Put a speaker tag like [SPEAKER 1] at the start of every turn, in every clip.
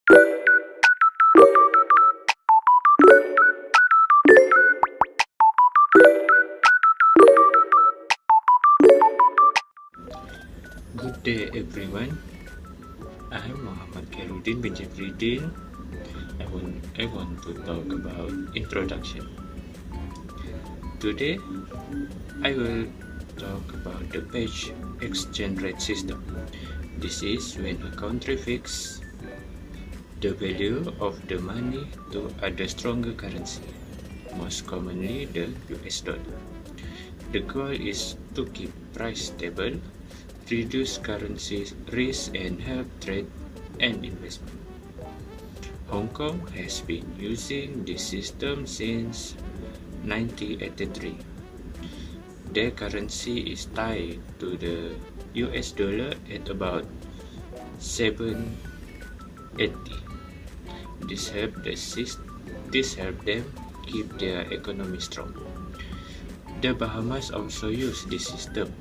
[SPEAKER 1] Good day everyone. I'm Muhammad Khairuddin bin Jafridin. I want to talk about introduction. Today I will talk about the page exchange rate system. This is when a country fixes the value of the money to other stronger currency, most commonly the US dollar. The goal is to keep price stable, reduce currency risk and help trade and investment. Hong Kong has been using this system since 1983. Their currency is tied to the US dollar at about 780. This helped them keep their economy strong. The Bahamas also use this system,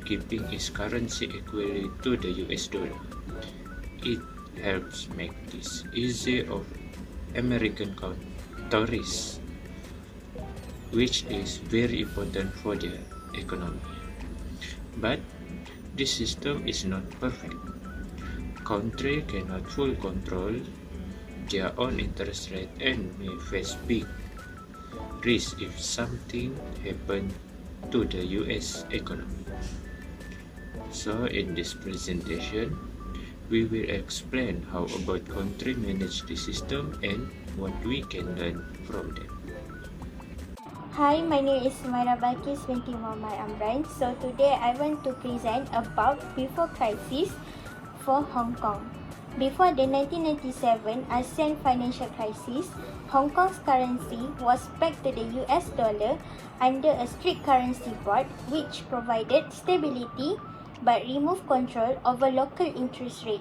[SPEAKER 1] keeping its currency equal to the US dollar. It helps make this easy of American tourists, which is very important for their economy. But this system is not perfect. Countries cannot fully control their own interest rate and may face big risk if something happens to the US economy. So in this presentation, we will explain how about country manage the system and what we can learn from them.
[SPEAKER 2] Hi, my name is Sumaira Balkis binti Muhammad Amran. So today I want to present about before crisis for Hong Kong. Before the 1997 ASEAN financial crisis, Hong Kong's currency was pegged to the US dollar under a strict currency board which provided stability but removed control over local interest rate.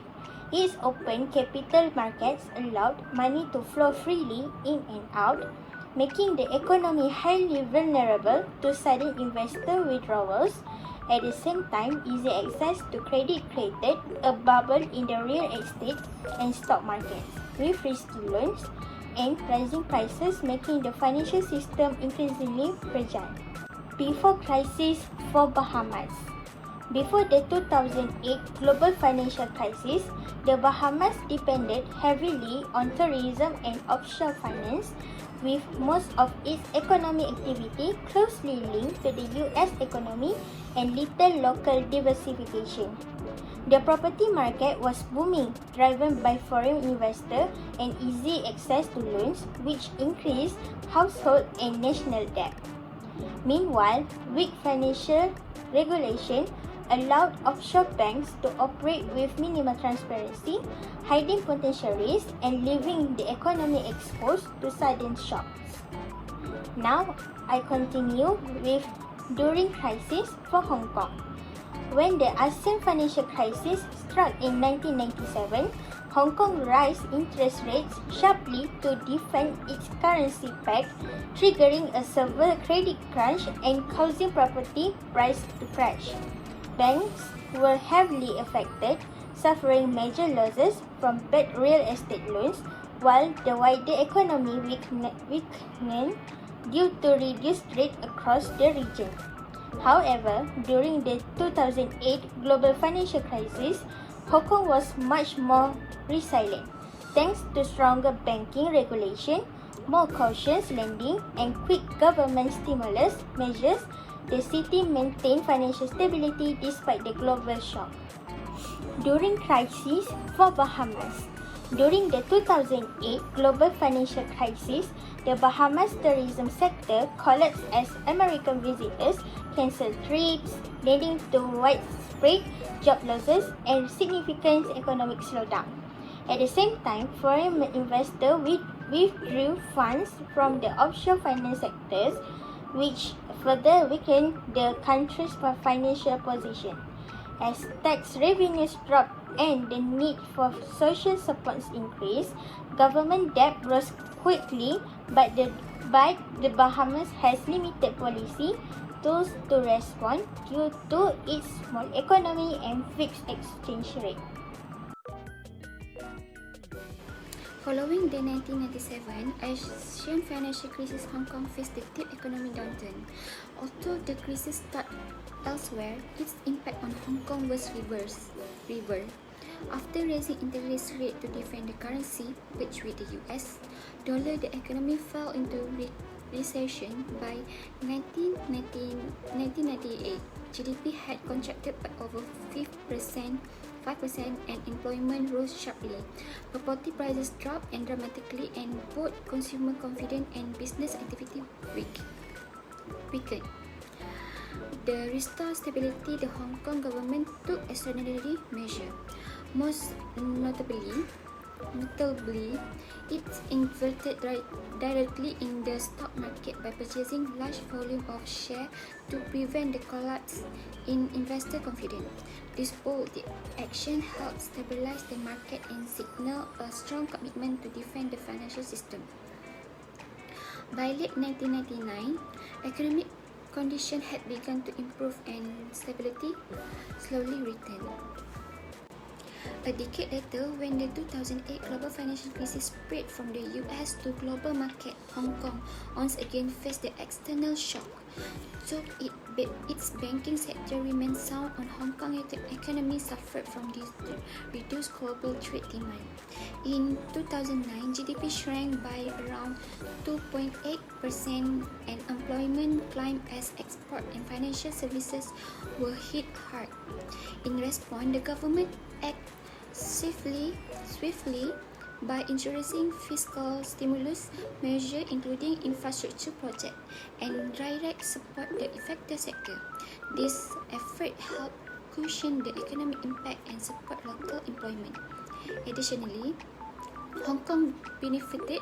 [SPEAKER 2] Its open capital markets allowed money to flow freely in and out, making the economy highly vulnerable to sudden investor withdrawals. At the same time, easy access to credit created a bubble in the real estate and stock markets, with risky loans and rising prices making the financial system increasingly fragile. Before crisis for Bahamas. Before the 2008 global financial crisis, the Bahamas depended heavily on tourism and offshore finance, with most of its economic activity closely linked to the US economy and little local diversification. The property market was booming, driven by foreign investors and easy access to loans, which increased household and national debt. Meanwhile, weak financial regulation allowed offshore banks to operate with minimal transparency, hiding potential risks and leaving the economy exposed to sudden shocks. Now, I continue with during crisis for Hong Kong. When the ASEAN financial crisis struck in 1997, Hong Kong raised interest rates sharply to defend its currency peg, triggering a severe credit crunch and causing property prices to crash. Banks were heavily affected, suffering major losses from bad real estate loans, while the wider economy weakened due to reduced trade across the region. However, during the 2008 global financial crisis, Hong Kong was much more resilient. Thanks to stronger banking regulation, more cautious lending, and quick government stimulus measures, the city maintained financial stability despite the global shock. During crisis for Bahamas. During the 2008 global financial crisis, the Bahamas tourism sector collapsed as American visitors canceled trips, leading to widespread job losses and significant economic slowdown. At the same time, foreign investors withdrew funds from the offshore finance sectors, which further weakened the country's financial position. As tax revenues dropped and the need for social supports increased, government debt rose quickly, but the Bahamas has limited policy tools to respond due to its small economy and fixed exchange rate.
[SPEAKER 3] Following the 1997 Asian financial crisis, Hong Kong faced a deep economic downturn. Although the crisis started elsewhere, its impact on Hong Kong was reversed. After raising interest rate to defend the currency pledged with the US dollar, the economy fell into recession by 1998. GDP had contracted by over 5% and employment rose sharply. Property prices dropped dramatically and both consumer confidence and business activity weakened. To restore stability, the Hong Kong government took extraordinary measures. Most notably, it invested directly in the stock market by purchasing large volume of shares to prevent the collapse in investor confidence. This bold action helped stabilize the market and signal a strong commitment to defend the financial system. By late 1999, economic conditions had begun to improve and stability slowly returned. A decade later, when the 2008 global financial crisis spread from the US to global market, Hong Kong once again faced the external shock. So its banking sector remained sound and Hong Kong economy suffered from this reduced global trade demand. In 2009, GDP shrank by around 2.8% and employment climbed as export and financial services were hit hard. In response, the government acted swiftly by introducing fiscal stimulus measures including infrastructure projects and direct support the affected sector. This effort helped cushion the economic impact and support local employment. Additionally, Hong Kong benefited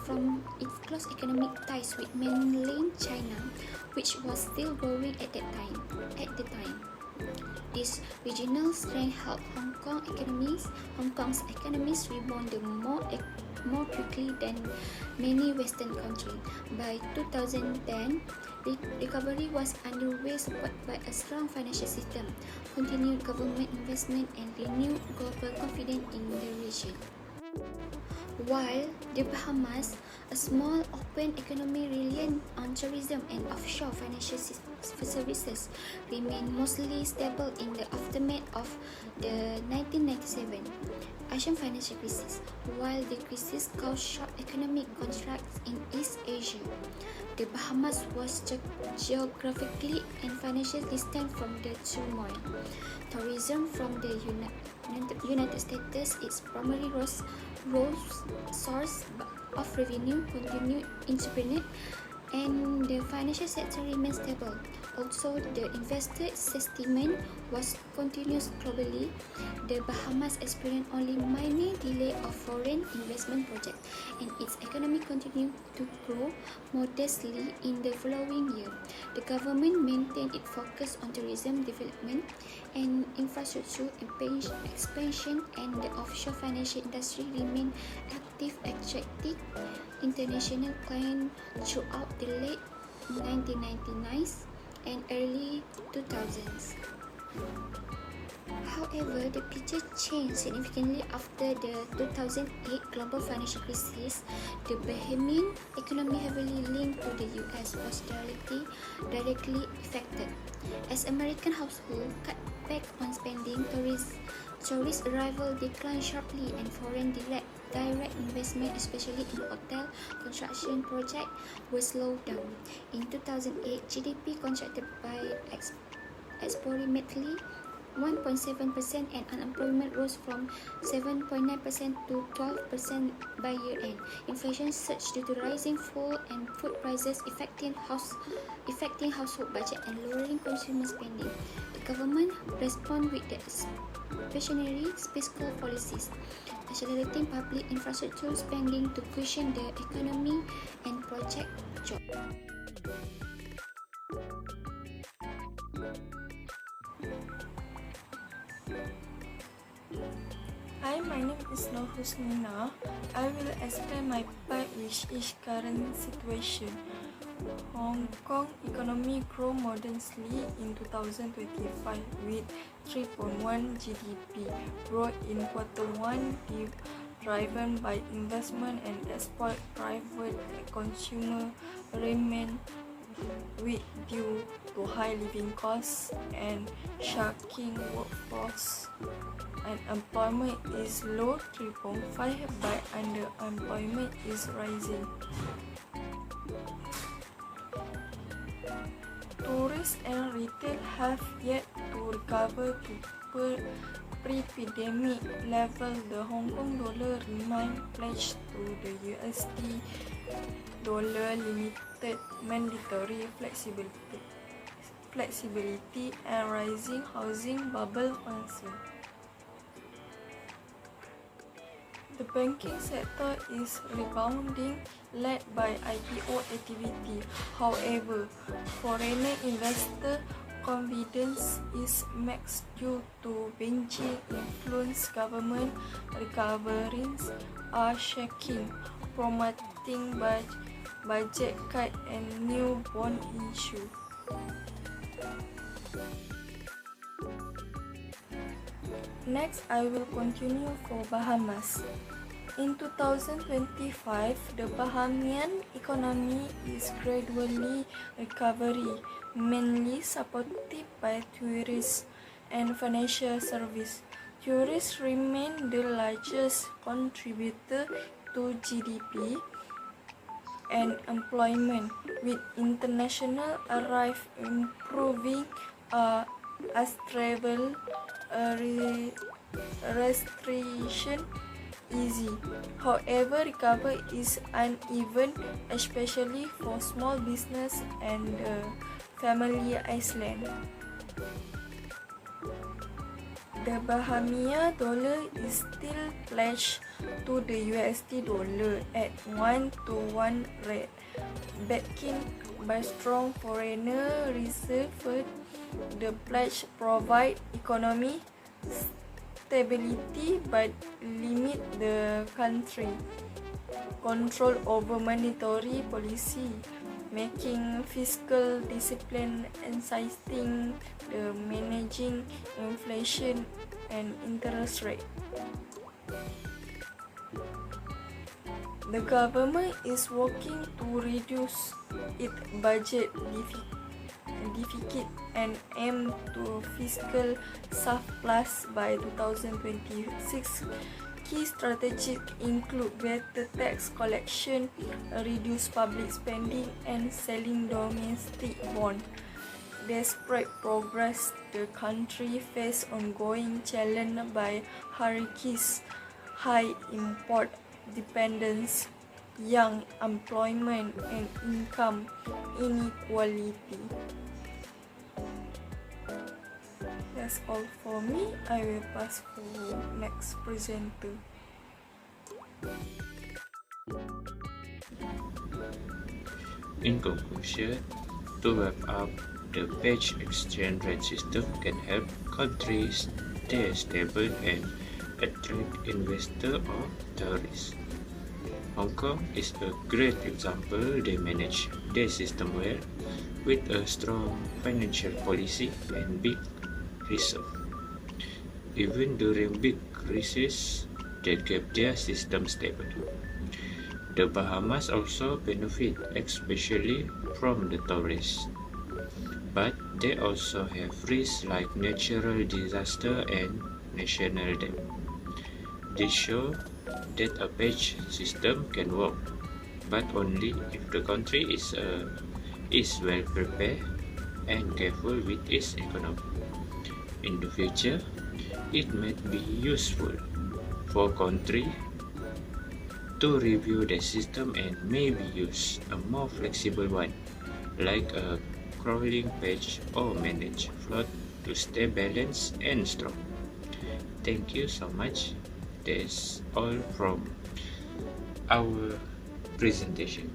[SPEAKER 3] from its close economic ties with mainland China, which was still growing at the time. This regional strength helped Hong Kong's economies rebound more quickly than many Western countries. By 2010, recovery was underway, supported by a strong financial system, continued government investment, and renewed global confidence in the region. While the Bahamas, a small open economy reliant on tourism and offshore financial services, remained mostly stable in the aftermath of the 1997 Asian financial crisis. While the crisis caused sharp economic contracts in East Asia, the Bahamas was geographically and financially distant from the turmoil. Tourism from the United States, its primary source of revenue, continued independent, and the financial sector remained stable. Also, the investor sentiment was continuous globally. The Bahamas experienced only minor delay of foreign investment projects, and its economy continued to grow modestly in the following year. The government maintained its focus on tourism development and infrastructure expansion, and the offshore financial industry remained active, attracting international clients throughout the late 1990s and early 2000s. However, the picture changed significantly after the 2008 global financial crisis. The Bahamian economy, heavily linked to the US, was directly affected. As American households cut back on spending, tourist arrival declined sharply, and foreign direct investment, especially in hotel construction projects, was slowed down. In 2008, GDP contracted by approximately 1.7% and unemployment rose from 7.9% to 12% by year-end. Inflation surged due to rising fuel and food prices affecting household budget and lowering consumer spending. The government responded with the expansionary fiscal policies, accelerating public infrastructure spending to cushion the economy and protect jobs.
[SPEAKER 4] Hi, my name is Nur Husnina. I will explain my part which is current situation. Hong Kong economy grew modestly in 2025 with 3.1 GDP growth in quarter 1, driven by investment and export, private consumer remain weak due to high living costs and shrinking workforce. Unemployment is low 3.5, but underemployment is rising. Tourists and retail have yet to recover to pre-pandemic level. The Hong Kong dollar remains pledged to the USD dollar, limited mandatory flexibility and rising housing bubble concern. The banking sector is rebounding, led by IPO activity. However, foreign investor confidence is mixed due to Beijing influence. Government recoveries are shaking, promoting budget cut and new bond issue. Next, I will continue for Bahamas. In 2025, the Bahamian economy is gradually recovering, mainly supported by tourism and financial services. Tourists remain the largest contributor to GDP and employment, with international arrivals improving as travel restriction easy. However, recovery is uneven, especially for small business and family island. The Bahamian dollar is still pledged to the USD dollar at 1-to-1 rate, backed by strong foreign reserves. The pledge provides economic stability but limit the country control over monetary policy, making fiscal discipline insisting the managing inflation and interest rate. The government is working to reduce its budget deficit and aim to fiscal surplus by 2026. Key strategies include better tax collection, reduced public spending, and selling domestic bonds. Despite progress, the country faces ongoing challenge by hurricanes, high import dependence, young employment, and income inequality. That's all for me. I will pass for next presenter.
[SPEAKER 1] In conclusion, to wrap up, the pledge exchange rate system can help countries stay stable and attract investors or tourists. Hong Kong is a great example. They manage their system well with a strong financial policy and big reserve. Even during big crises, they kept their system stable. The Bahamas also benefit especially from the tourists, but they also have risks like natural disaster and national debt. This shows that a pledge system can work, but only if the country is well prepared and careful with its economy. In the future, it might be useful for countries to review the system and maybe use a more flexible one, like a crawling pledge or managed float to stay balanced and strong. Thank you so much. That's all from our presentation.